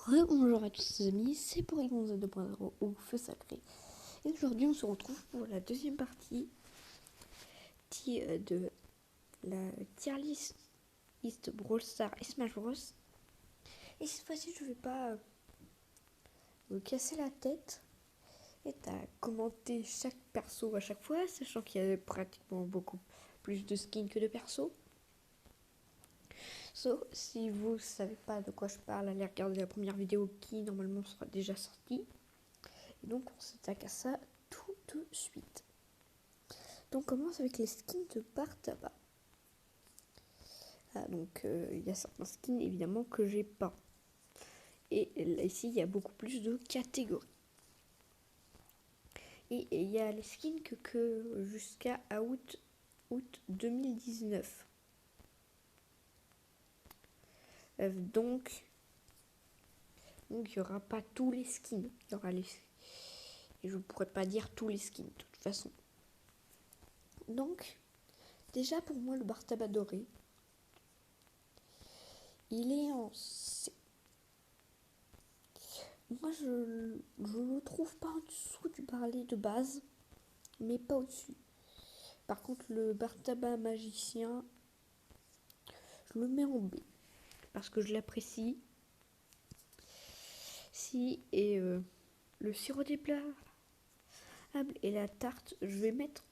Bonjour à tous les amis, c'est Porygon Z 2.0 ou Feu Sacré. Et aujourd'hui on se retrouve pour la deuxième partie de la tier list Brawl Stars et Smash Bros. Et cette fois-ci je vais pas me casser la tête et à commenter chaque perso à chaque fois, sachant qu'il y a pratiquement beaucoup plus de skins que de persos. Si vous ne savez pas de quoi je parle, allez regarder la première vidéo qui normalement sera déjà sortie. Et donc on s'attaque à ça tout de suite. Donc on commence avec les skins de Bartaba. Donc il y a certains skins évidemment que j'ai pas. Et ici il y a beaucoup plus de catégories. Et il y a les skins que jusqu'à août 2019. Donc il n'y aura pas tous les skins. Il y aura les... Et je ne pourrais pas dire tous les skins de toute façon. Donc, déjà pour moi le Bartaba doré, il est en C. Moi je le trouve pas en dessous du Barley de base, mais pas au-dessus. Par contre le Bartaba magicien, je le mets en B, parce que je l'apprécie. Et le sirop des plats et la tarte, je vais mettre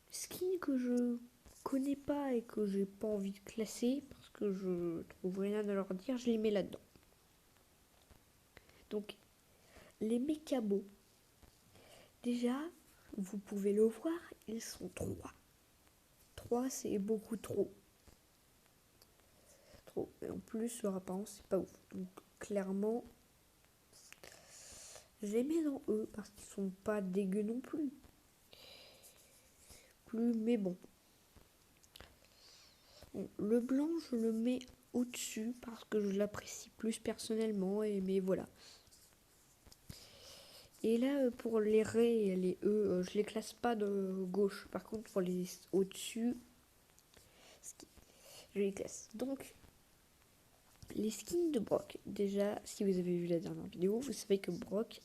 skin que je connais pas et que j'ai pas envie de classer parce que je trouve rien à leur dire, je les mets là-dedans. Donc les mécabos, déjà vous pouvez le voir, ils sont 3. 3 c'est beaucoup trop. Et en plus leur apparence c'est pas ouf. Donc clairement je les mets dans E parce qu'ils sont pas dégueux non plus. Mais bon. Le blanc, je le mets au-dessus parce que je l'apprécie plus personnellement. Mais voilà. Et là, pour les raies et les E, je les classe pas de gauche. Par contre, pour les au-dessus, je les classe. Donc, les skins de Brock. Déjà, si vous avez vu la dernière vidéo, vous savez que Brock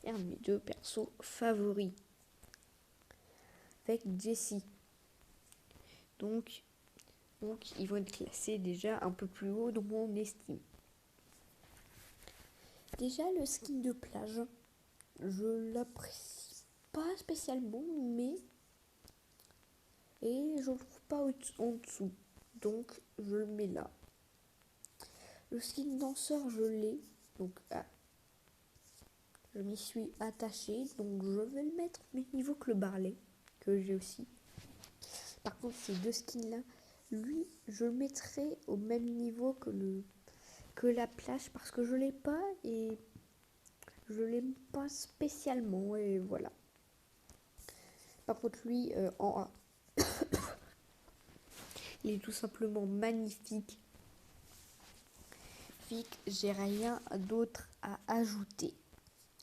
est un de mes 2 persos favoris. Avec Jessie. Donc, ils vont être classés déjà un peu plus haut dans mon estime. Déjà, le skin de plage, je l'apprécie pas spécialement, mais... Et je le trouve pas en dessous. Donc, je le mets là. Le skin danseur, je l'ai. Donc, je m'y suis attachée. Donc, je vais le mettre au même niveau que le Barley, que j'ai aussi. Par contre, ces 2 skins-là, lui, je le mettrai au même niveau que la plage parce que je l'ai pas et je l'aime pas spécialement et voilà. Par contre lui en A, il est tout simplement magnifique. J'ai rien d'autre à ajouter.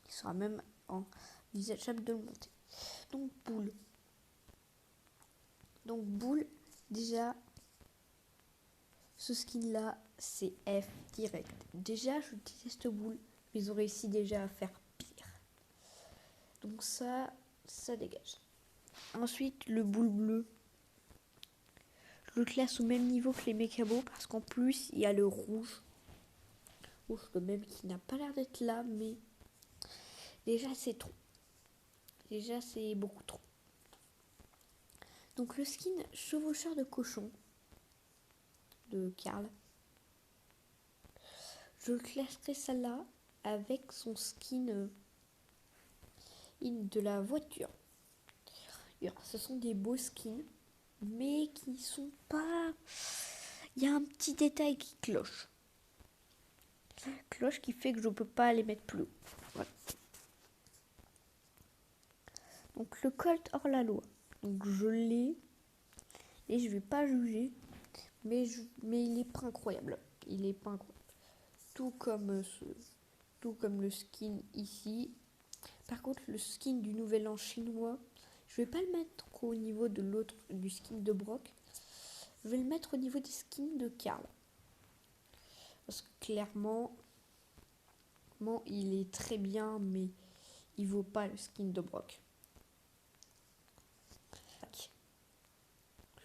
Il sera même envisageable de le monter. Donc boule, déjà ce skin là c'est F direct. Déjà je déteste boule, mais ils ont réussi déjà à faire pire. Donc ça dégage. Ensuite le boule bleu, je le classe au même niveau que les mécabos parce qu'en plus il y a le rouge. Même qui n'a pas l'air d'être là, mais déjà c'est trop. Déjà c'est beaucoup trop. Donc le skin chevaucheur de cochon de Karl, je classerai ça là avec son skin de la voiture. Alors, ce sont des beaux skins, mais qui sont pas... Il y a un petit détail qui cloche. Cloche qui fait que je peux pas les mettre plus haut. Voilà. Donc le Colt hors la loi. Donc je l'ai et je vais pas juger, mais il est pas incroyable. Il est pas incroyable. Tout comme le skin ici. Par contre, le skin du Nouvel An chinois, je vais pas le mettre au niveau de l'autre du skin de Brock. Je vais le mettre au niveau des skins de Karl. Parce que clairement, franchement, il est très bien, mais il vaut pas le skin de Brock.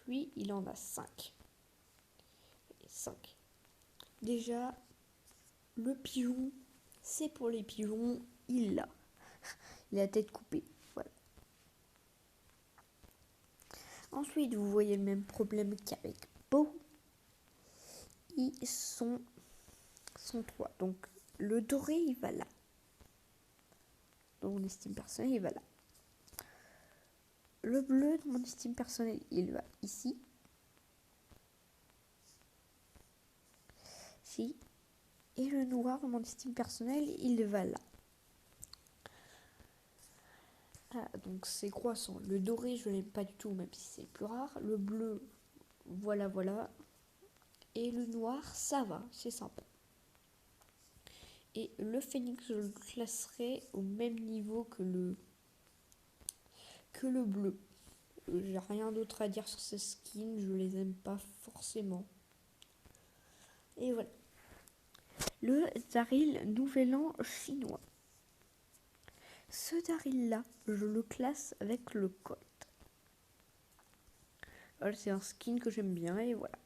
Lui, il en a 5. 5. Déjà, le pigeon, c'est pour les pigeons, il l'a. Il a la tête coupée. Voilà. Ensuite, vous voyez le même problème qu'avec Beau. Ils sont 3. Donc, le doré, il va là. Donc, mon estime personnelle, il va là. Le bleu, de mon estime personnelle, il va ici. Ici. Et le noir, de mon estime personnelle, il va là. Ah, donc c'est croissant. Le doré, je l'aime pas du tout, même si c'est le plus rare. Le bleu, voilà, voilà. Et le noir, ça va, c'est sympa. Et le phénix, je le classerai au même niveau que le bleu. J'ai rien d'autre à dire sur ces skins, je les aime pas forcément. Et voilà. Le Daryl Nouvel An chinois. Ce Daryl là, je le classe avec le Colt. Voilà, c'est un skin que j'aime bien et voilà.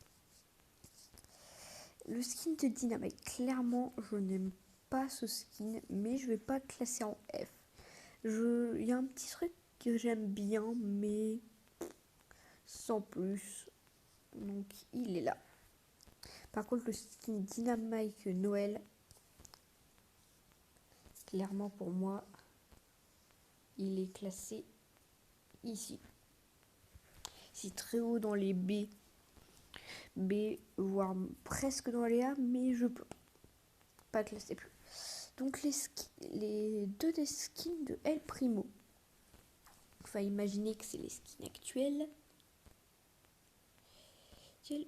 Le skin de Dynamite, clairement, je n'aime pas ce skin, mais je vais pas le classer en F. Il y a un petit truc que j'aime bien, mais sans plus. Donc il est là. Par contre, le skin Dynamite Noël, clairement pour moi, il est classé ici. C'est très haut dans les B, voire presque dans les A, mais je peux pas classer plus. Donc les deux des skins de El Primo. Enfin, imaginez que c'est les skins actuels.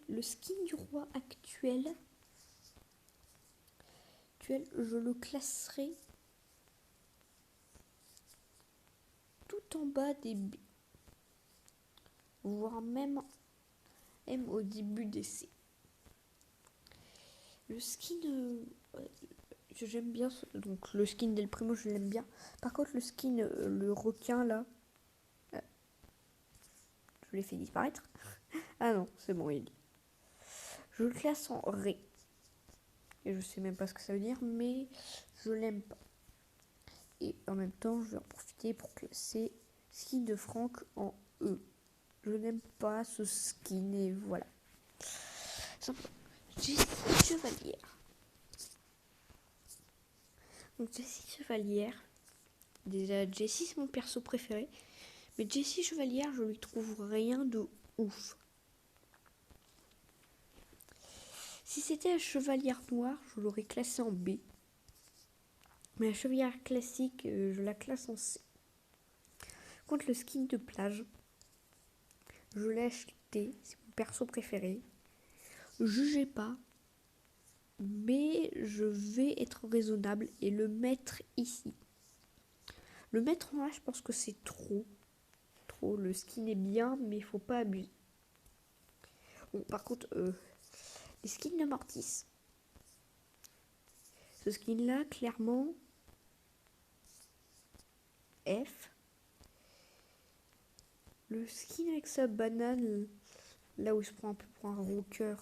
Le skin du roi actuel, je le classerai tout en bas des B, voire même au début des C. Le skin que j'aime bien, donc le skin d'El Primo, je l'aime bien. Par contre, le skin, le requin là, je l'ai fait disparaître. Ah non, c'est bon, il. Je le classe en Ré. Et je sais même pas ce que ça veut dire, mais je l'aime pas. Et en même temps, je vais en profiter pour classer skin de Franck en E. Je n'aime pas ce skin et voilà. Jessie Chevalière. Donc Jessie Chevalière. Déjà, Jessie c'est mon perso préféré. Mais Jessie Chevalière, je lui trouve rien de ouf. Si c'était la chevalière noire, je l'aurais classée en B. Mais la chevalière classique, je la classe en C. Contre le skin de plage, je l'ai acheté, c'est mon perso préféré. Jugez pas, mais je vais être raisonnable et le mettre ici. Le mettre en A, je pense que c'est trop. Le skin est bien, mais il faut pas abuser. Bon, par contre, les skins de Mortis. Ce skin-là, clairement, F. Le skin avec sa banane, là où il se prend un peu pour un rocker,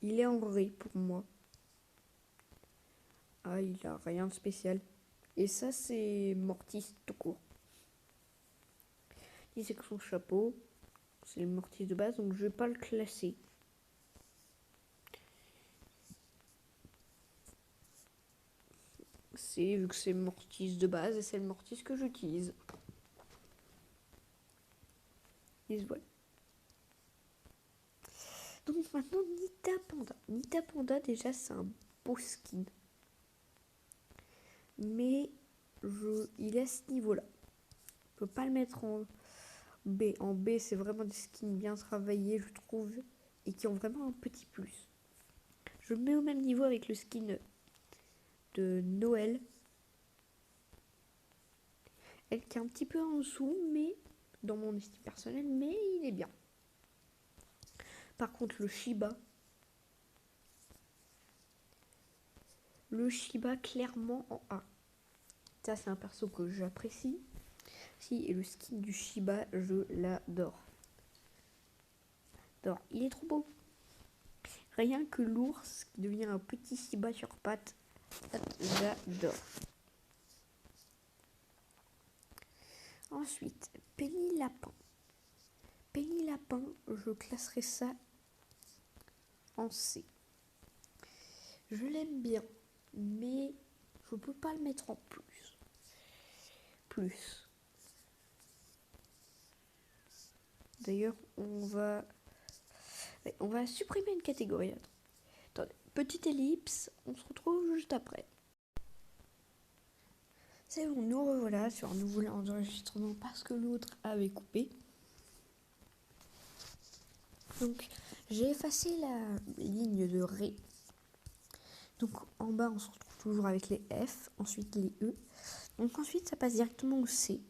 il est en Ré pour moi. Ah, il a rien de spécial. Et ça, c'est Mortis tout court. Il c'est que son chapeau, c'est le Mortis de base, donc je vais pas le classer. C'est vu que c'est Mortis de base et c'est le Mortis que j'utilise. Et voilà. Donc maintenant Nita Panda. Nita Panda déjà c'est un beau skin. Mais il est à ce niveau-là. Je peux pas le mettre en B. En B c'est vraiment des skins bien travaillés je trouve. Et qui ont vraiment un petit plus. Je le mets au même niveau avec le skin de Noël. Elle qui est un petit peu en dessous, mais dans mon estime personnelle, mais il est bien. Par contre, le Shiba, le Shiba clairement en A. Ça, c'est un perso que j'apprécie. Si, et le skin du Shiba, je l'adore. Il est trop beau. Rien que l'ours qui devient un petit Shiba sur pattes, j'adore. Ensuite, Penny Lapin. Penny Lapin, je classerai ça en C. Je l'aime bien, mais je peux pas le mettre en plus. D'ailleurs, on va supprimer une catégorie. Attendez, petite ellipse, on se retrouve juste après. C'est bon, nous revoilà sur un nouveau enregistrement parce que l'autre avait coupé. Donc, j'ai effacé la ligne de Ré. Donc, en bas, on se retrouve toujours avec les F, ensuite les E. Donc, ensuite, ça passe directement au C.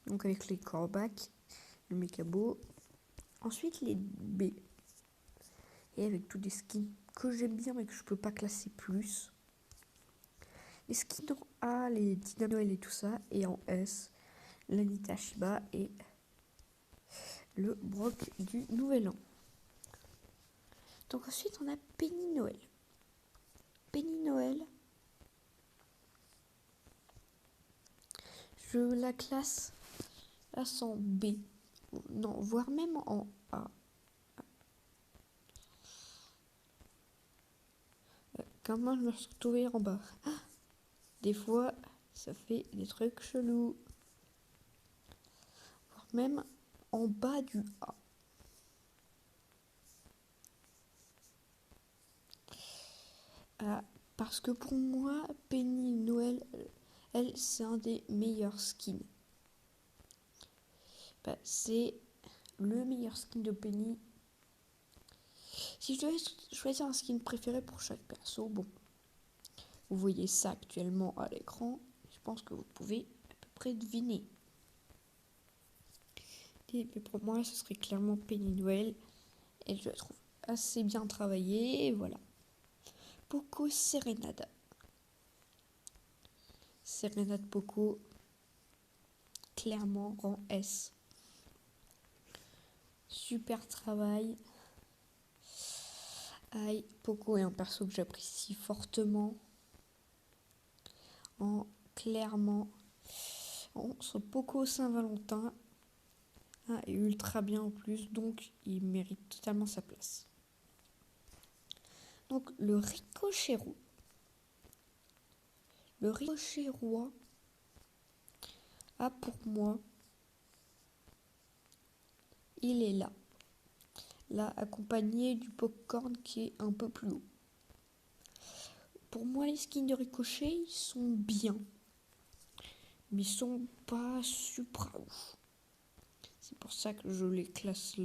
Donc, avec les Corbac, le Mekabo. Ensuite, les B. Et avec tous des skins que j'aime bien mais que je peux pas classer plus. Les skins en A, les Tina Noël et tout ça. Et en S, l'Anita Shiba et le Brock du Nouvel An. Donc ensuite, on a Penny Noël. Penny Noël, je la classe en B. Non, voire même en A. Quand moi, je me suis retrouvée en bas. Des fois, ça fait des trucs chelous. Voire même en bas du A. Parce que pour moi, Penny Noël, elle, c'est un des meilleurs skins. C'est le meilleur skin de Penny. Si je devais choisir un skin préféré pour chaque perso, bon, vous voyez ça actuellement à l'écran. Je pense que vous pouvez à peu près deviner. Mais pour moi, ce serait clairement Penny Noël. Et je la trouve assez bien travaillée. Et voilà. Poco Serenade. Serenade Poco, clairement rang S. Super travail. Aïe, Poco est un perso que j'apprécie fortement. Clairement, son Poco Saint-Valentin est ultra bien en plus, donc il mérite totalement sa place. Donc le Ricochet Roux. Le Ricochet Roi a pour moi, il est là accompagné du Popcorn qui est un peu plus haut. Pour moi, les skins de Ricochet, ils sont bien, mais ils sont pas super ouf. C'est pour ça que je les classe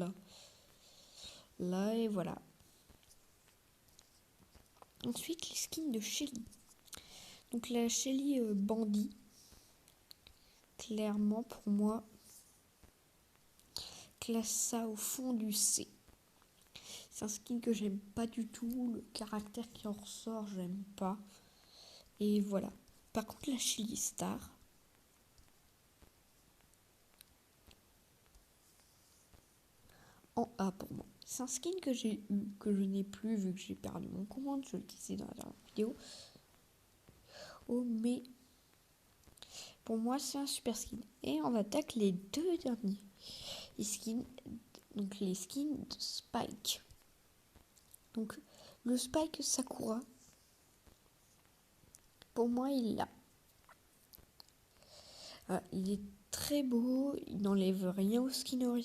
là et voilà. Ensuite, les skins de Shelly. Donc la Shelly Bandit, clairement pour moi, classe ça au fond du C. C'est un skin que j'aime pas du tout, le caractère qui en ressort, j'aime pas. Et voilà. Par contre, la Shelly Star, en A pour moi. C'est un skin que j'ai eu, que je n'ai plus vu que j'ai perdu mon compte, je le disais dans la dernière vidéo. Oh, mais pour moi, c'est un super skin. Et on attaque les deux derniers. Les skins, donc les skins de Spike. Donc le Spike Sakura, pour moi, il l'a. Il est très beau, il n'enlève rien au skin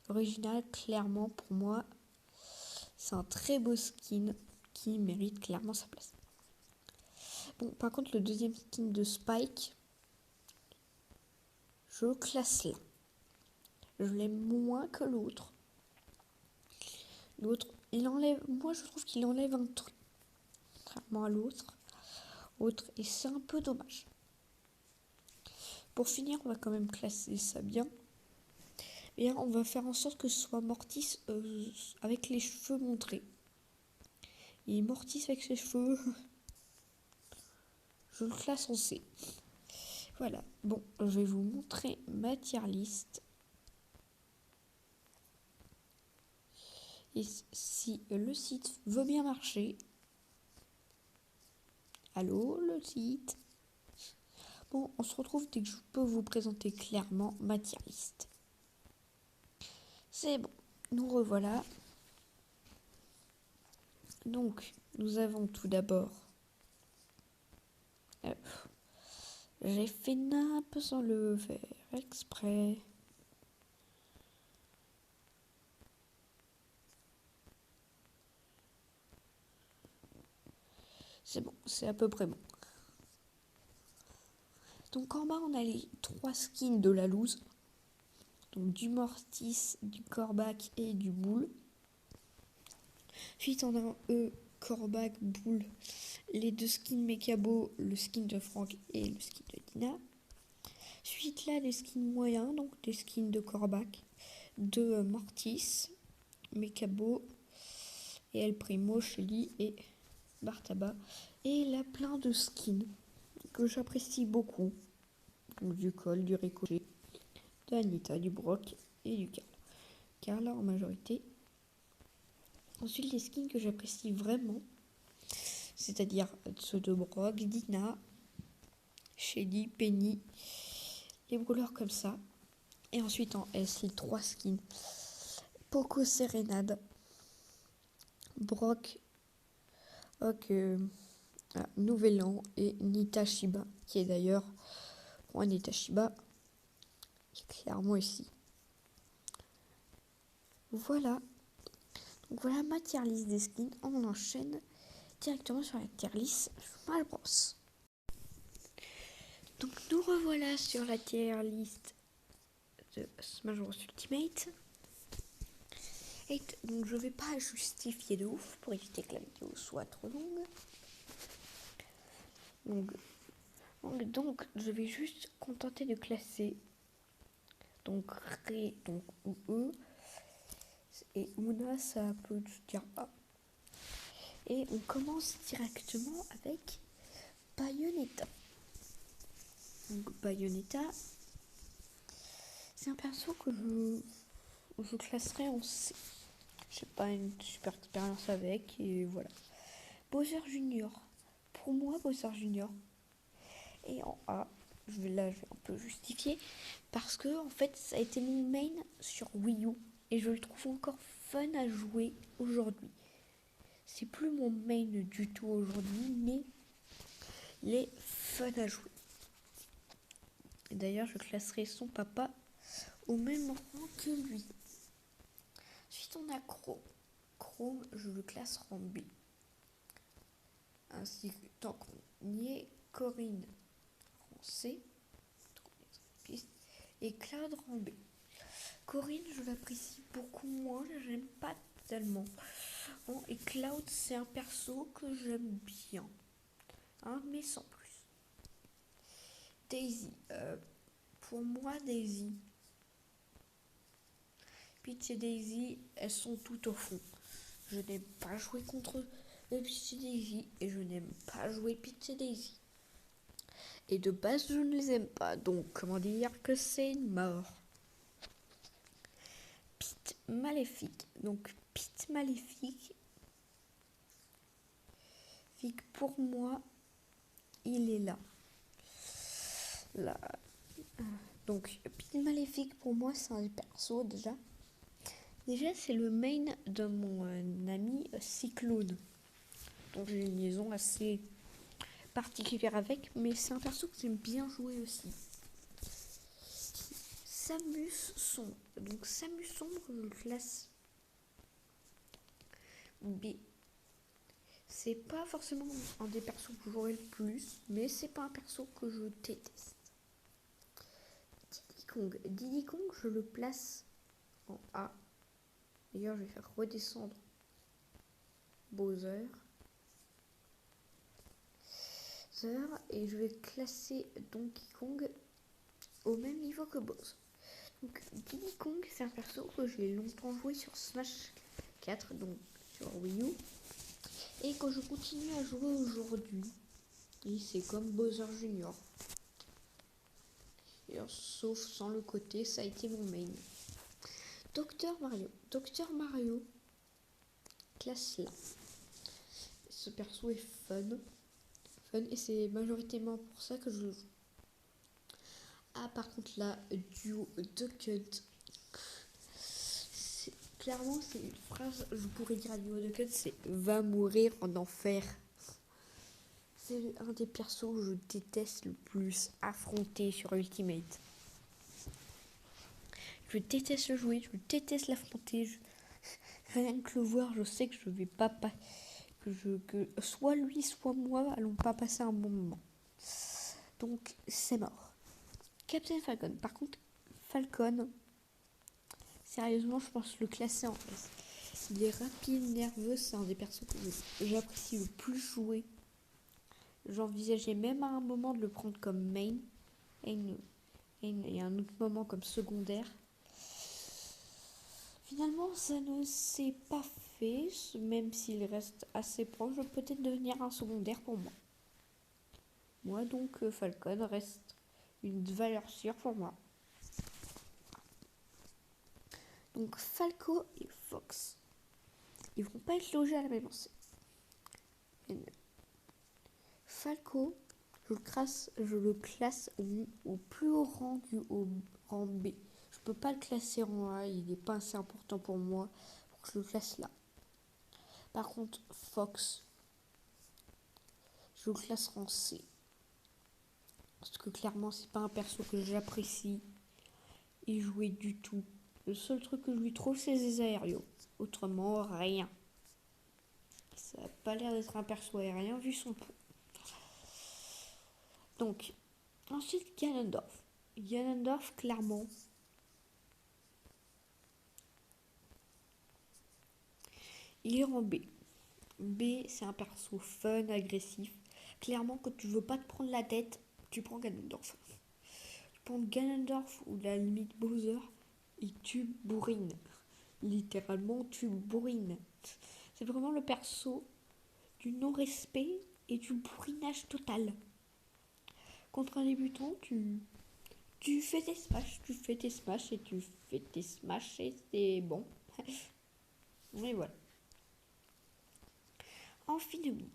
original. Clairement, pour moi, c'est un très beau skin qui mérite clairement sa place. Bon, par contre, le deuxième skin de Spike, je le classe là. Je l'aime moins que l'autre. L'autre, moi je trouve qu'il enlève un truc, contrairement à l'autre. Et c'est un peu dommage. Pour finir, on va quand même classer ça bien. Et on va faire en sorte que ce soit Mortis avec les cheveux montrés. Et Mortis avec ses cheveux, je le classe en C. Voilà, bon, je vais vous montrer ma tier list. Et si le site veut bien marcher, allô, le site. Bon, on se retrouve dès que je peux vous présenter clairement ma tier list. C'est bon, nous revoilà. Donc, nous avons tout d'abord... j'ai fait nappe sans le faire exprès. C'est bon, c'est à peu près bon. Donc en bas, on a les 3 skins de la loose. Donc du Mortis, du Corbac et du Boule. Ensuite, on a un E, Corbac, Boule, les 2 skins Mekabo, le skin de Franck et le skin de Dina. Ensuite, là, les skins moyens, donc des skins de Corbac, de Mortis, Mekabo, et El Primo, Shelly et Bartaba. Et là, plein de skins que j'apprécie beaucoup. Donc, du Col, du Ricochet, de Anita, du Brock et du Karl. Karl en majorité. Ensuite, les skins que j'apprécie vraiment, c'est-à-dire ceux de Brock, Dina, Shelly, Penny, les brûleurs comme ça. Et ensuite en S, les 3 skins. Poco Serenade, Brock, Nouvel An et Nita Shiba, qui est d'ailleurs, moi Nita Shiba, qui est clairement ici. Voilà. Donc voilà ma tier list des skins. On enchaîne directement sur la tier list Smash Bros. Donc nous revoilà sur la tier list de Smash Bros Ultimate. Et donc je vais pas justifier de ouf pour éviter que la vidéo soit trop longue. Donc je vais juste contenter de classer donc Ré, donc ou E, et Una, ça peut dire A. Et on commence directement avec Bayonetta. Donc Bayonetta, c'est un perso que je classerai en C. J'ai pas une super expérience avec, et voilà. Bowser Junior. Pour moi, Bowser Junior. Et en A, je vais un peu justifier, parce que en fait, ça a été mon main sur Wii U, et je le trouve encore fun à jouer aujourd'hui. C'est plus mon main du tout aujourd'hui, mais il est fun à jouer. Et d'ailleurs, je classerai son papa au même rang que lui. Ensuite, on a Chrome. Chrome, je le classe en B. Ainsi que, tant qu'on y est, Corinne en C. Et Cloud en B. Corinne, je l'apprécie beaucoup moins, j'aime pas tellement. Et Cloud, c'est un perso que j'aime bien, mais sans plus. Daisy, pour moi, Daisy, Peach et Daisy, elles sont tout au fond. Je n'aime pas jouer contre Peach et Daisy, et je n'aime pas jouer Peach et Daisy. Et de base, je ne les aime pas, donc comment dire que c'est une mort. Pete Maléfique. Donc Pete Maléfique, pour moi, il est là. Donc Pete Maléfique, pour moi, c'est un perso déjà. Déjà, c'est le main de mon ami Cyclone. Donc j'ai une liaison assez particulière avec, mais c'est un perso que j'aime bien jouer aussi. Samus sombre. Donc Samus sombre, je le classe B. C'est pas forcément un des persos que j'aurais le plus, mais c'est pas un perso que je déteste. Diddy Kong. Diddy Kong, je le place en A. D'ailleurs, je vais faire redescendre Bowser. Et je vais classer Donkey Kong au même niveau que Bowser. Donc Diddy Kong, c'est un perso que j'ai longtemps joué sur Smash 4, donc sur Wii U, et que je continue à jouer aujourd'hui. Et c'est comme Bowser Junior. Et alors, sauf sans le côté, ça a été mon main. Docteur Mario. Docteur Mario, classe là. Ce perso est fun. Et c'est majoritairement pour ça que je le joue. Ah, par contre, là, duo Duck Hunt. Clairement, c'est une phrase, je pourrais dire à duo Duck Hunt, c'est va mourir en enfer. C'est un des persos que je déteste le plus affronter sur Ultimate. Je déteste le jouer, je déteste l'affronter. Rien que le voir, je sais que je vais pas que soit lui, soit moi allons pas passer un bon moment. Donc c'est mort. Captain Falcon. Par contre, Falcon, sérieusement, je pense le classer en S. Il est rapide, nerveux, c'est un des persos que j'apprécie le plus jouer. J'envisageais même à un moment de le prendre comme main et un autre moment comme secondaire. Finalement, ça ne s'est pas fait, même s'il reste assez proche, de peut-être devenir un secondaire pour moi. Moi, donc, Falcon reste une valeur sûre pour moi. Donc, Falco et Fox, ils vont pas être logés à la même enseigne. Falco, je le classe au plus haut rang au rang B. Je peux pas le classer en A, il n'est pas assez important pour moi pour que je le classe là. Par contre, Fox, je le classerai en C. Parce que clairement, c'est pas un perso que j'apprécie et jouer du tout. Le seul truc que je lui trouve, c'est les aérios. Autrement, rien. Ça n'a pas l'air d'être un perso aérien vu son pot. Donc, ensuite, Ganondorf. Ganondorf, clairement, il est en B. B, c'est un perso fun, agressif. Clairement, quand tu veux pas te prendre la tête, tu prends Ganondorf. Tu prends Ganondorf ou la limite Bowser et tu bourrines. Littéralement, tu bourrines. C'est vraiment le perso du non-respect et du bourrinage total. Contre un débutant, tu fais tes smash, et c'est bon. Mais voilà. Amphinobie,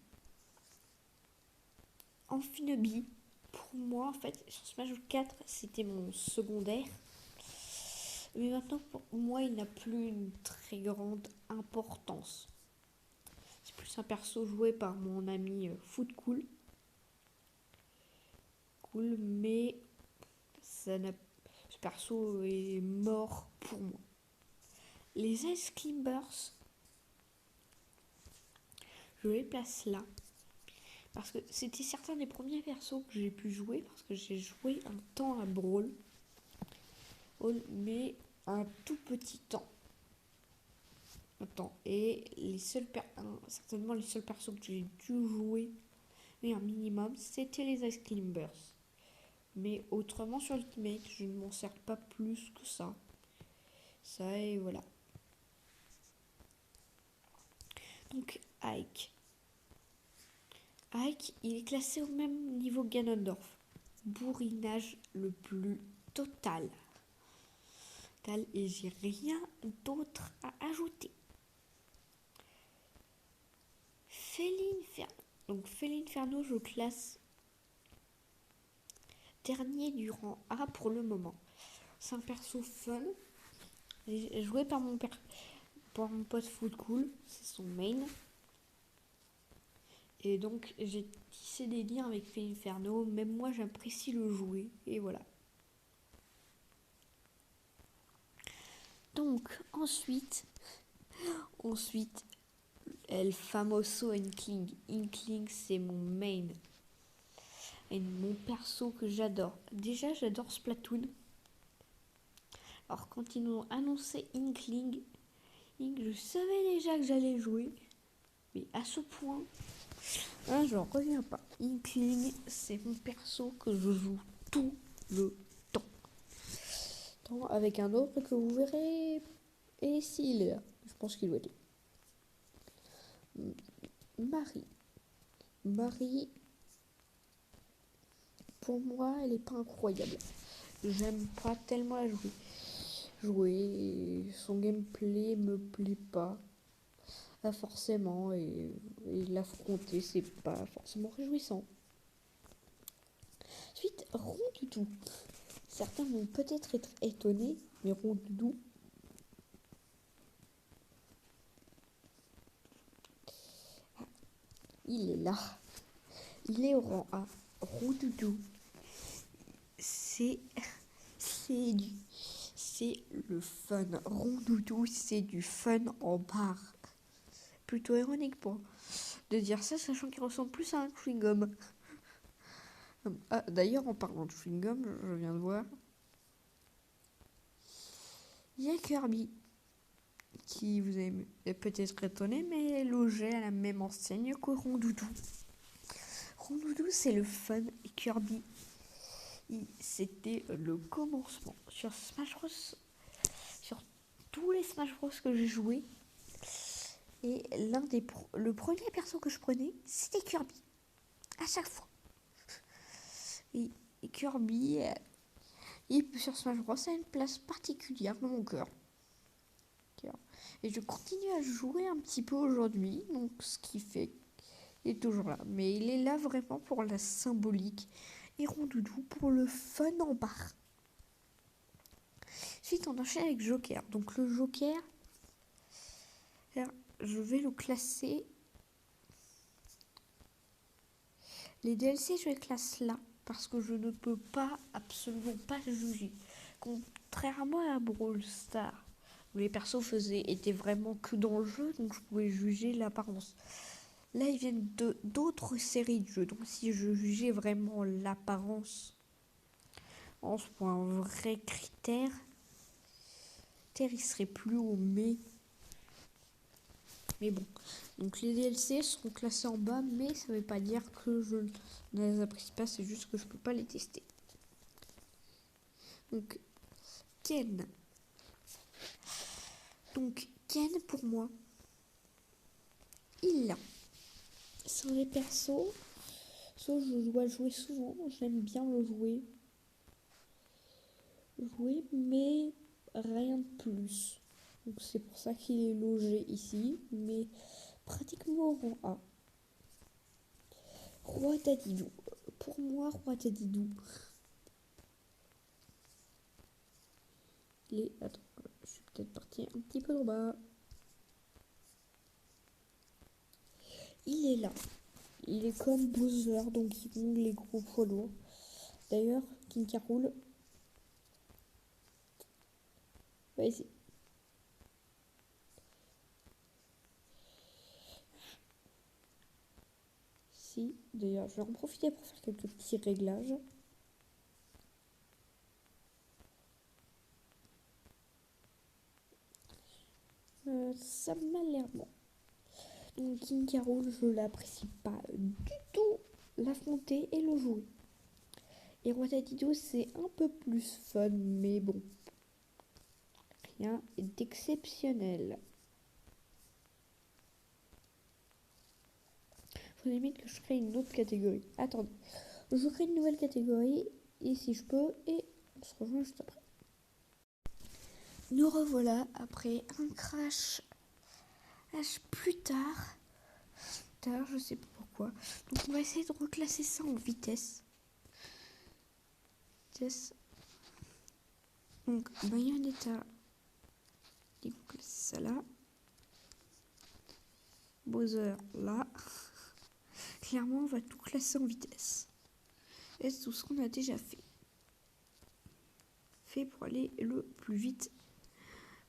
pour moi, en fait, sur Smash 4, c'était mon secondaire. Mais maintenant, pour moi, il n'a plus une très grande importance. C'est plus un perso joué par mon ami Foot Cool. Mais ce perso est mort pour moi. Les Ice Climbers, je les place là. Parce que c'était certains des premiers persos que j'ai pu jouer. Parce que j'ai joué un temps à Brawl. Mais un tout petit temps. Et certainement les seuls persos que j'ai dû jouer, mais un minimum, c'était les Ice Climbers. Mais autrement, sur Ultimate, je ne m'en sers pas plus que ça. Ça et voilà. Donc, Ike. Ike, il est classé au même niveau que Ganondorf. Bourrinage le plus total. Et j'ai rien d'autre à ajouter. Félinferno. Donc, Félinferno, je classe dernier du rang A pour le moment. C'est un perso fun. Joué par mon pote Foot Cool. C'est son main. Et donc, j'ai tissé des liens avec Félinferno. Même moi, j'apprécie le jouer. Et voilà. Donc, ensuite, El Famoso Inkling. Inkling, c'est mon main. Et mon perso que j'adore. Déjà, j'adore Splatoon. Alors, quand ils nous ont annoncé Inkling, je savais déjà que j'allais jouer. Mais à ce point, j'en reviens pas. Inkling, c'est mon perso que je joue tout le temps. Avec un autre que vous verrez. Et s'il est là, je pense qu'il doit être là. Marie, pour moi, elle est pas incroyable. J'aime pas tellement la jouer. Son gameplay me plaît pas forcément et l'affronter c'est pas forcément réjouissant. Ensuite, Rondoudou. Certains vont peut-être être étonnés, mais Rondoudou, il est là. Il est au rang A. Rondoudou, c'est le fun. Rondoudou, c'est du fun en barre. Plutôt ironiquement de dire ça, sachant qu'il ressemble plus à un chewing-gum. Ah, d'ailleurs, en parlant de chewing-gum, je viens de voir, il y a Kirby, qui vous avez peut-être étonné, mais est logé à la même enseigne que Rondoudou. Rondoudou, c'est le fun et Kirby, c'était le commencement. Sur Smash Bros, sur tous les Smash Bros que j'ai joué, et le premier perso que je prenais, c'était Kirby. À chaque fois. Et Kirby, sur Smash Bros, a une place particulière dans mon cœur. Et je continue à jouer un petit peu aujourd'hui, donc ce qui fait qu'il est toujours là. Mais il est là vraiment pour la symbolique et Rondoudou pour le fun en barre. Ensuite, on enchaîne avec Joker. Donc le Joker, je vais le classer. Les DLC, je les classe là parce que je ne peux absolument pas juger. Contrairement à Brawl Stars, où les persos étaient vraiment que dans le jeu, donc je pouvais juger l'apparence. Là, ils viennent d'autres séries de jeux, donc si je jugeais vraiment l'apparence en ce point un vrai critère, il serait plus haut, mais bon. Donc les DLC seront classés en bas, mais ça ne veut pas dire que je ne les apprécie pas, c'est juste que je ne peux pas les tester. Donc Ken. Donc Ken, pour moi, il l'a. Sur les persos, je dois jouer souvent, j'aime bien le jouer, mais rien de plus. Donc c'est pour ça qu'il est logé ici, mais pratiquement au rang A. Roi Dadidou. Pour moi, Roi Dadidou, il est... Attends, je suis peut-être partie un petit peu en bas. Il est là. Il est comme Bowser, donc il vont les gros poids lourds. D'ailleurs, King K. Rool va essayer. Si, d'ailleurs, je vais en profiter pour faire quelques petits réglages. Ça m'a l'air bon. Donc King K. Rool, je l'apprécie pas du tout l'affronter et le jouer. Et Roi Dadidou, c'est un peu plus fun, mais bon. Rien d'exceptionnel. Faut limite que je crée une autre catégorie. Attendez, je crée une nouvelle catégorie, et si je peux, et on se rejoint juste après. Nous revoilà après un crash plus tard. Je sais pas pourquoi. Donc on va essayer de reclasser ça en vitesse. Donc Bayonetta, on va classer ça là. Bowser là. Clairement on va tout classer en vitesse. Et c'est tout ce qu'on a déjà fait pour aller le plus vite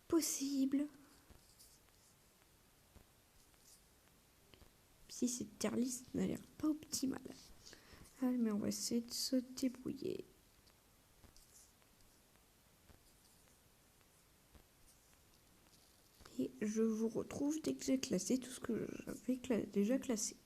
possible. Si cette tier list n'a l'air pas optimale. Mais on va essayer de se débrouiller. Et je vous retrouve dès que j'ai classé tout ce que j'avais déjà classé.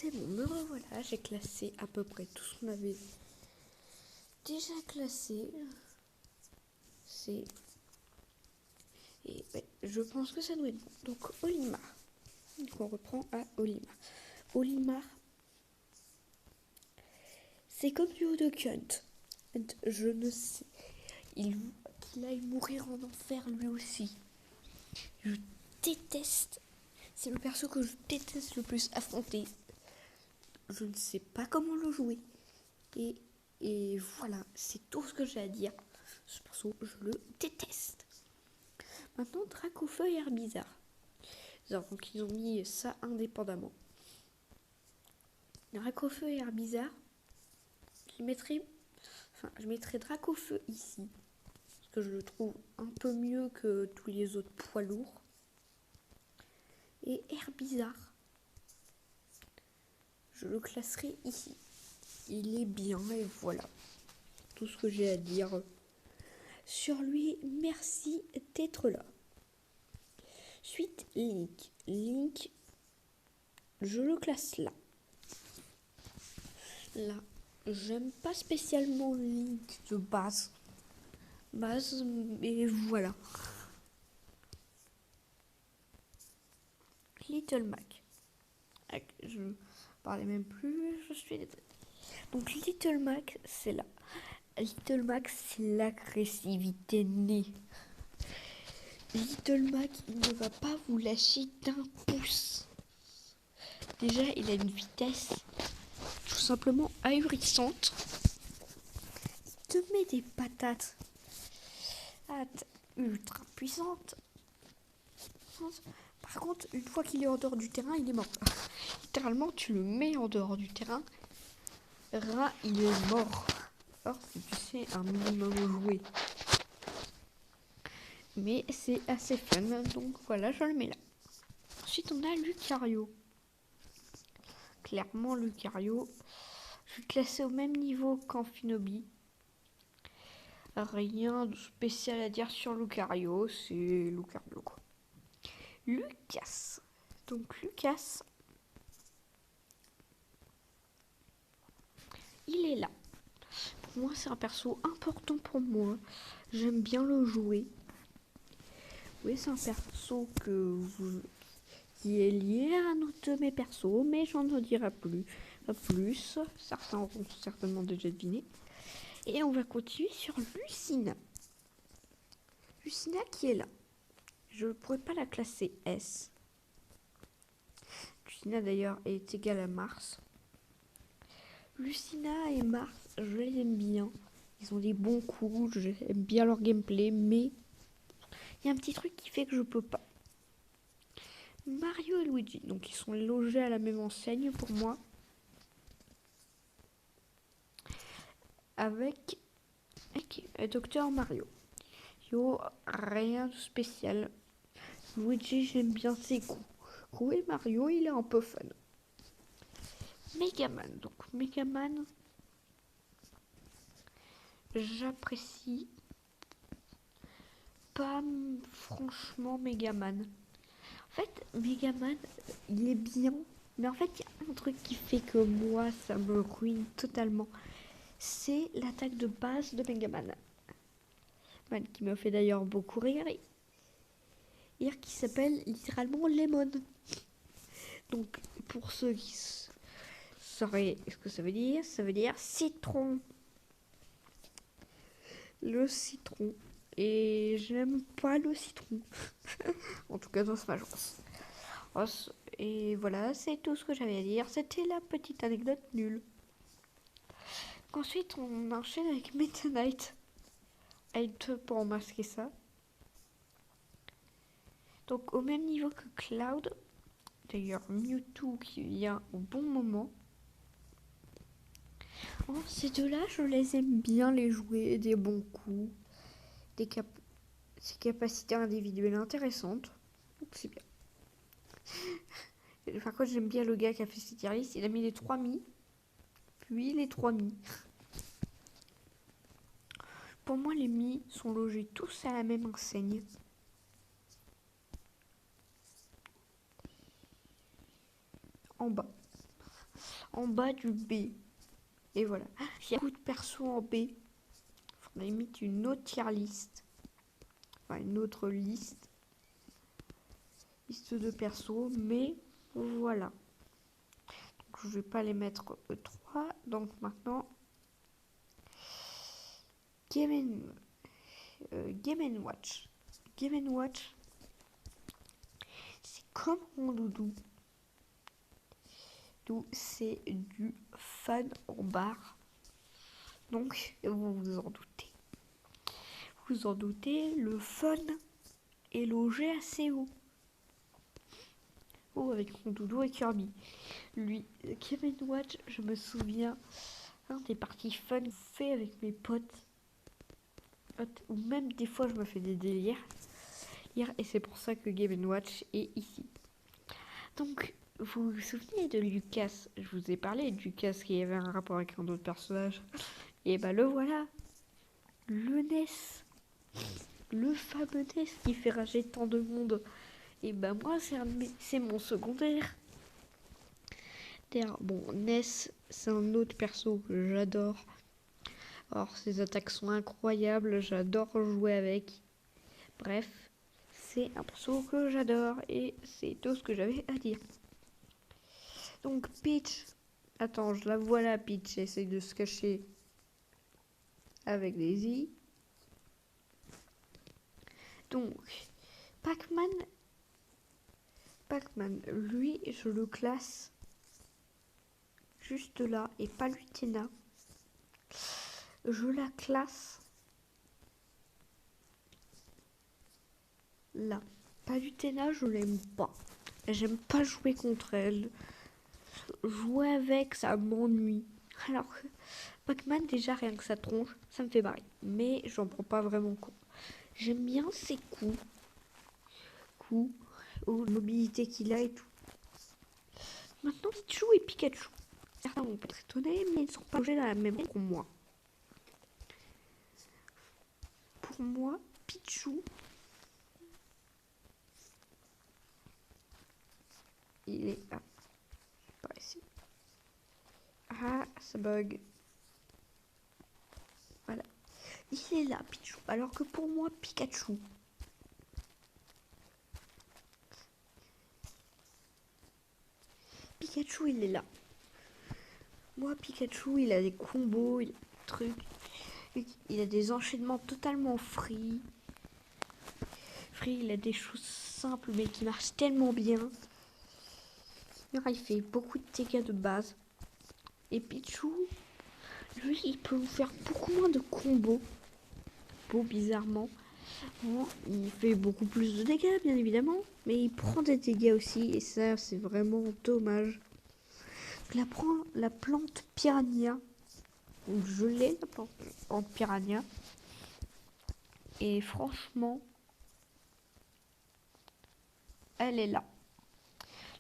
c'est bon, me revoilà. J'ai classé à peu près tout ce qu'on avait déjà classé. Et ouais, je pense que ça doit être bon. Donc Olimar. Donc on reprend à Olimar. Olimar, c'est comme du haut de Kunt. Je ne sais. Qu'il aille mourir en enfer lui aussi. Je déteste. C'est le perso que je déteste le plus affronter. Je ne sais pas comment le jouer. Et voilà, c'est tout ce que j'ai à dire. Ce perso, je le déteste. Maintenant, Dracofeu et Herbizarre. Donc, ils ont mis ça indépendamment. Dracofeu et Herbizarre, je mettrais Dracofeu ici. Parce que je le trouve un peu mieux que tous les autres poids lourds. Et Herbizarre, je le classerai ici. Il est bien et voilà. Tout ce que j'ai à dire sur lui. Merci d'être là. Suite Link. Link, je le classe là. Là, j'aime pas spécialement Link de base. Mais voilà. Little Mac. Je parlais même plus, je suis désolée. Donc Little Mac, c'est là. Little Mac, c'est l'agressivité née. Little Mac, il ne va pas vous lâcher d'un pouce. Déjà, il a une vitesse tout simplement ahurissante. Il te met des patates ultra puissantes. Par contre, une fois qu'il est en dehors du terrain, il est mort. Littéralement, tu le mets en dehors du terrain, il est mort. Alors, si tu sais un minimum jouer. Mais c'est assez fun, donc voilà, je le mets là. Ensuite, on a Lucario. Clairement, Lucario, je vais le classer au même niveau qu'Amphinobi. Rien de spécial à dire sur Lucario, c'est Lucario quoi. Lucas. Donc Lucas, il est là. Pour moi, c'est un perso important pour moi. J'aime bien le jouer. Oui, c'est un perso qui est lié à un autre de mes persos, mais j'en dirai pas plus. Certains auront certainement déjà deviné. Et on va continuer sur Lucina. Lucina qui est là. Je ne pourrais pas la classer S. Lucina d'ailleurs est égale à Mars. Lucina et Mars, je les aime bien. Ils ont des bons coups, j'aime bien leur gameplay, mais il y a un petit truc qui fait que je peux pas. Mario et Luigi, donc ils sont logés à la même enseigne pour moi. Avec Docteur Mario. Rien de spécial. Luigi, j'aime bien ses coups. Et Mario, il est un peu fun. Megaman, donc Megaman, j'apprécie pas franchement Megaman. En fait, Megaman, il est bien, mais en fait, il y a un truc qui fait que moi, ça me ruine totalement. C'est l'attaque de base de Megaman. Qui me fait d'ailleurs beaucoup rire. Qui s'appelle littéralement Lemon. Donc, pour ceux qui sauraient ce que ça veut dire citron. Le citron. Et j'aime pas le citron. En tout cas dans Smash Bros. Et voilà, c'est tout ce que j'avais à dire. C'était la petite anecdote nulle. Ensuite, on enchaîne avec Meta Knight. Pour masquer ça. Donc au même niveau que Cloud. D'ailleurs, Mewtwo qui vient au bon moment. Ces deux-là, je les aime bien les jouer, des bons coups, des capacités individuelles intéressantes. Donc c'est bien. Par contre, j'aime bien le gars qui a fait cette tier list. Il a mis les 3 mi, puis les 3 mi. Pour moi, les mi sont logés tous à la même enseigne. En bas. en bas du B. Et voilà. S'il y a beaucoup de persos en B, il faudrait limite une autre tier list. Enfin, une autre liste. Liste de persos, mais voilà. Donc, je vais pas les mettre E3. Donc maintenant, Game Watch. Game Watch, c'est comme mon doudou. D'où c'est du fun en barre. Donc, vous vous en doutez. Vous en doutez, le fun est logé assez haut. Oh, avec mon doudou et Kirby. Lui, Game Watch, je me souviens, des parties fun fait avec mes potes. Ou même des fois, je me fais des délires. Et c'est pour ça que Game Watch est ici. Donc, vous vous souvenez de Lucas? Je vous ai parlé de Lucas qui avait un rapport avec un autre personnage. Et bah le voilà. Le Ness. Le fameux Ness qui fait rager tant de monde. Et bah moi, c'est mon secondaire. D'ailleurs, bon, Ness, c'est un autre perso que j'adore. Or, ses attaques sont incroyables. J'adore jouer avec. Bref, c'est un perso que j'adore. Et c'est tout ce que j'avais à dire. Donc Peach, attends, je la vois là, Peach essaye de se cacher avec Daisy. Donc, Pac-Man, lui, je le classe juste là, et Palutena, je la classe là. Palutena, je l'aime pas. J'aime pas jouer contre elle. Jouer avec, ça m'ennuie. Alors que Pac-Man, déjà, rien que sa tronche, ça me fait marrer. Mais j'en prends pas vraiment compte. J'aime bien ses coups. Ou mobilité qu'il a et tout. Maintenant, Pichou et Pikachu. Certains vont peut-être étonner, mais ils ne sont pas logés dans la même rang que moi. Pour moi, Pichou, il est... Ah, par ici. Ah, ça bug. Voilà. Il est là, Pichou. Alors que pour moi, Pikachu... Pikachu, il est là. Moi, Pikachu, il a des combos, il a des trucs. Il a des enchaînements totalement free. Il a des choses simples, mais qui marchent tellement bien. Il fait beaucoup de dégâts de base. Et Pichou, lui, il peut vous faire beaucoup moins de combos. Bizarrement. Bon, il fait beaucoup plus de dégâts, bien évidemment. Mais il prend des dégâts aussi. Et ça, c'est vraiment dommage. La plante piranha. Je l'ai, la plante piranha. Et franchement, elle est là.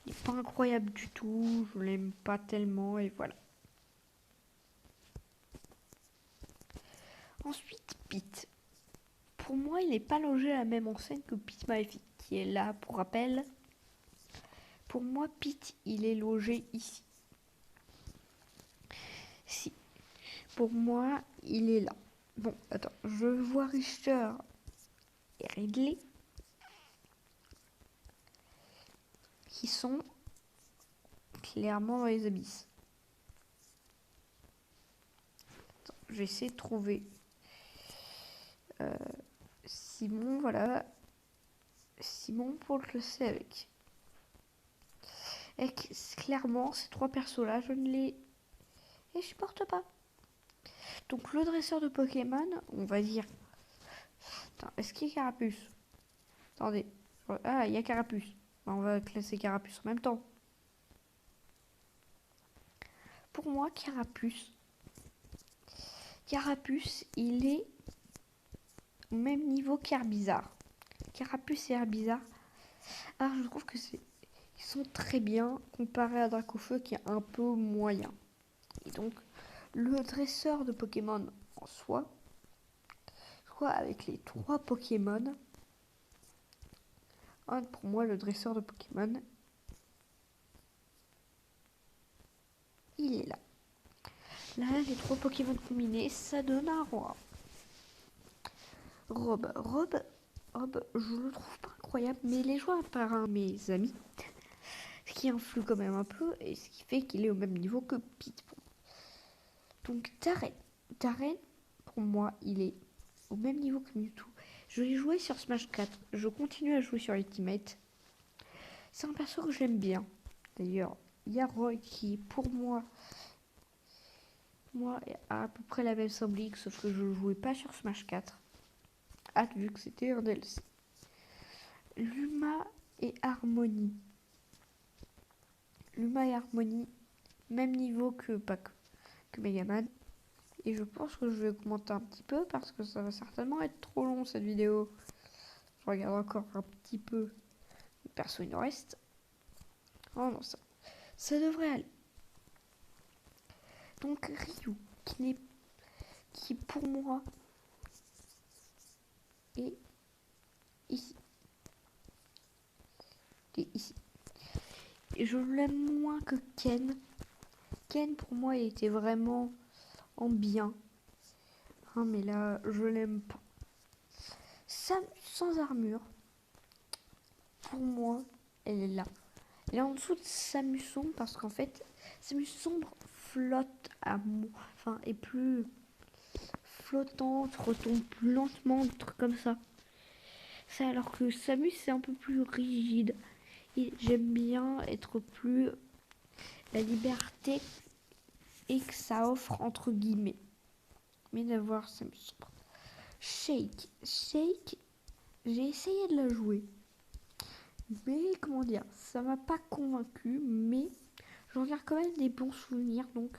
Il n'est pas incroyable du tout. Je l'aime pas tellement. Et voilà. Ensuite, Pete. Pour moi, il n'est pas logé à la même enseigne que Pete Maléfique, qui est là, pour rappel. Pour moi, Pete, il est logé ici. Si. Pour moi, il est là. Bon, attends, je vois Richter et Ridley, qui sont clairement dans les abysses. Attends, je vais essayer de trouver Simon, voilà. Simon pour le classer avec. Et clairement, ces trois persos-là, je ne les supporte pas. Donc le dresseur de Pokémon, on va dire... Attends, est-ce qu'il y a Carapuce? Attendez. Ah, il y a Carapuce. On va classer Carapuce en même temps. Pour moi, Carapuce, il est au même niveau qu'Herbizarre. Carapuce et Herbizarre. Alors, je trouve que ils sont très bien comparés à Dracofeu qui est un peu moyen. Et donc, le dresseur de Pokémon en soi, soit avec les trois Pokémon, pour moi, le dresseur de Pokémon, il est là. Là, les 3 Pokémon combinés, ça donne un roi. Rob, je le trouve pas incroyable, mais il est joué par un de mes amis, ce qui influe quand même un peu, et ce qui fait qu'il est au même niveau que Pete. Donc Darren, pour moi, il est au même niveau que Mewtwo. Je l'ai joué sur Smash 4, je continue à jouer sur Ultimate. C'est un perso que j'aime bien. D'ailleurs, il y a Roy qui, pour moi, a à peu près la même symbolique, sauf que je ne jouais pas sur Smash 4. Vu que c'était un DLC. Luma et Harmony. Même niveau que Megaman. Et je pense que je vais augmenter un petit peu parce que ça va certainement être trop long cette vidéo. Je regarde encore un petit peu. Perso, il nous reste. Oh non, ça devrait aller. Donc Ryu, qui pour moi est ici. Et je l'aime moins que Ken. Ken pour moi il était vraiment en bien. Mais là je l'aime pas. Sam sans armure, pour moi elle est là. Elle est en dessous de Samus sombre parce qu'en fait Samus sombre flotte est plus flottante, retombe plus lentement, des trucs comme ça. Ça alors que Samus c'est un peu plus rigide. Et j'aime bien être plus la liberté et que ça offre entre guillemets. Mais d'avoir Samus sombre. Shake, j'ai essayé de la jouer. Mais comment dire, ça m'a pas convaincu, mais j'en garde quand même des bons souvenirs, donc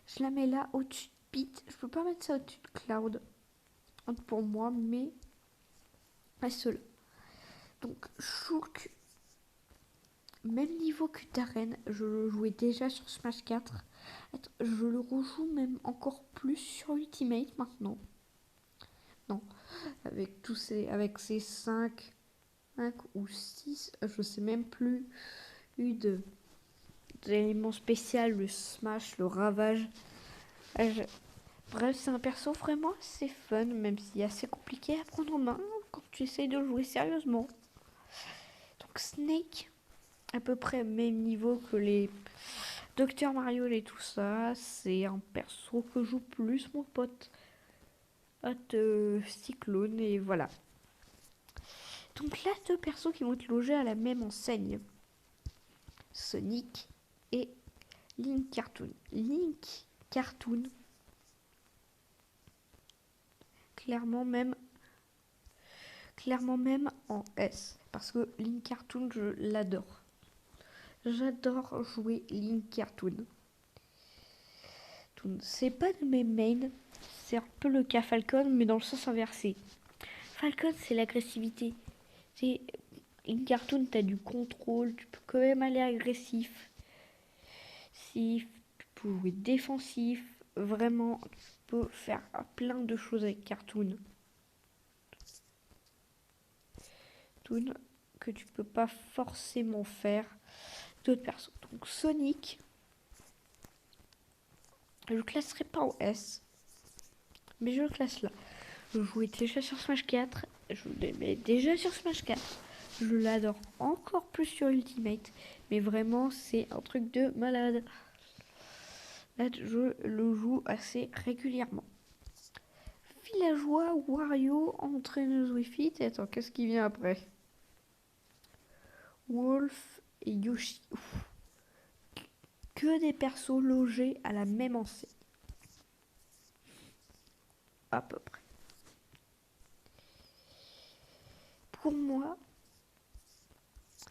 je la mets là au-dessus de Pete. Je peux pas mettre ça au-dessus de Cloud pour moi, mais reste là. Donc Shulk, même niveau que Darren, je le jouais déjà sur Smash 4. Je le rejoue même encore plus sur Ultimate maintenant. Non, avec ses 5 ou 6, je sais même plus, d'éléments spéciaux, le Smash, le Ravage. Bref, c'est un perso vraiment assez fun, même s'il est assez compliqué à prendre en main quand tu essayes de jouer sérieusement. Donc Snake, à peu près même niveau que les Dr Mario et tout ça, c'est un perso que joue plus mon pote. Cyclone et voilà. Donc là, 2 persos qui vont être logés à la même enseigne. Sonic et Link Cartoon. Link Cartoon. Clairement même en S. Parce que Link Cartoon, je l'adore. J'adore jouer Link Cartoon. C'est pas de mes mains. C'est un peu le cas Falcon, mais dans le sens inversé. Falcon, c'est l'agressivité. C'est Link Cartoon, t'as du contrôle, tu peux quand même aller agressif. Si tu peux jouer défensif, vraiment, tu peux faire plein de choses avec Cartoon. Que tu peux pas forcément faire d'autres persos. Donc Sonic, je le classerai pas en S, mais je le classe là. Je jouais déjà sur Smash 4, je l'aimais déjà sur Smash 4. Je l'adore encore plus sur Ultimate, mais vraiment c'est un truc de malade. Là, je le joue assez régulièrement. Villageois, Wario, entraîneuse Wi-Fi. Attends, qu'est-ce qui vient après? Wolf et Yoshi. Ouf. Que des persos logés à la même enseigne. À peu près. Pour moi,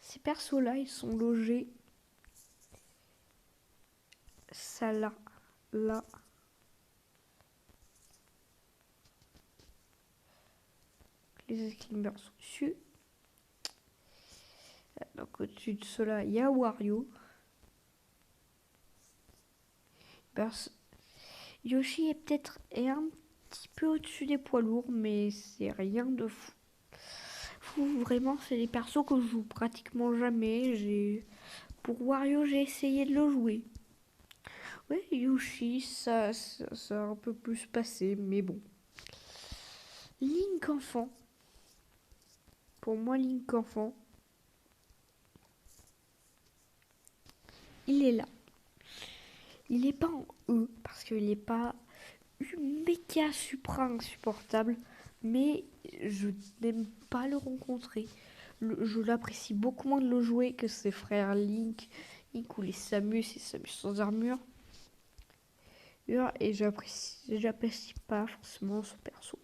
ces persos-là, ils sont logés ça là. Les Excalimbur sont dessus. Donc au-dessus de cela, il y a Wario. Yoshi est peut-être un petit peu au-dessus des poids lourds, mais c'est rien de fou. Vraiment, c'est des persos que je joue pratiquement jamais. Pour Wario, j'ai essayé de le jouer. Ouais, Yoshi, ça a un peu plus passé, mais bon. Link enfant. Pour moi, Link enfant, il est là. Il n'est pas en E, parce qu'il n'est pas méga supra insupportable, mais je n'aime pas le rencontrer. Je l'apprécie beaucoup moins de le jouer que ses frères Link ou les Samus et Samus sans armure. Et j'apprécie pas forcément son perso.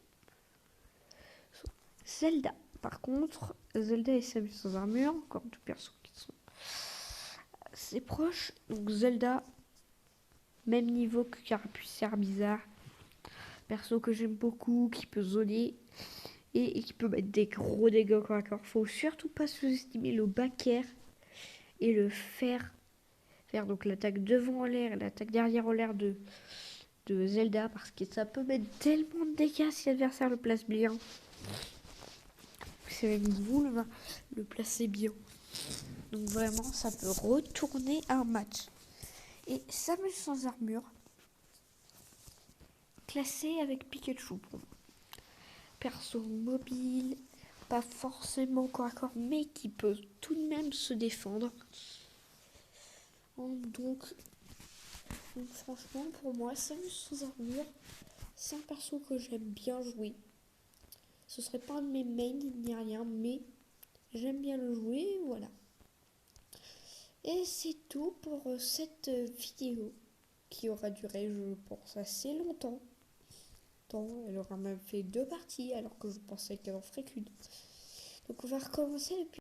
Zelda, par contre, Zelda et Samus sans armure, comme tout perso qui sont assez proches. Donc Zelda, même niveau que Carapucère bizarre. Perso que j'aime beaucoup, qui peut zoner et qui peut mettre des gros dégâts corps à corps. Faut surtout pas sous-estimer le back air et le faire donc l'attaque devant en l'air et l'attaque derrière en l'air de Zelda, parce que ça peut mettre tellement de dégâts si l'adversaire le place bien. C'est même vous le placez bien. Donc vraiment, ça peut retourner un match. Et Samus sans armure, classé avec Pikachu pour moi. Perso mobile, pas forcément corps à corps, mais qui peut tout de même se défendre. Donc franchement, pour moi, Samus sans armure, c'est un perso que j'aime bien jouer. Ce serait pas un de mes mains ni rien, mais j'aime bien le jouer, voilà. Et c'est tout pour cette vidéo qui aura duré, je pense, assez longtemps. Elle aura même fait 2 parties alors que je pensais qu'elle en ferait qu'une. Donc on va recommencer depuis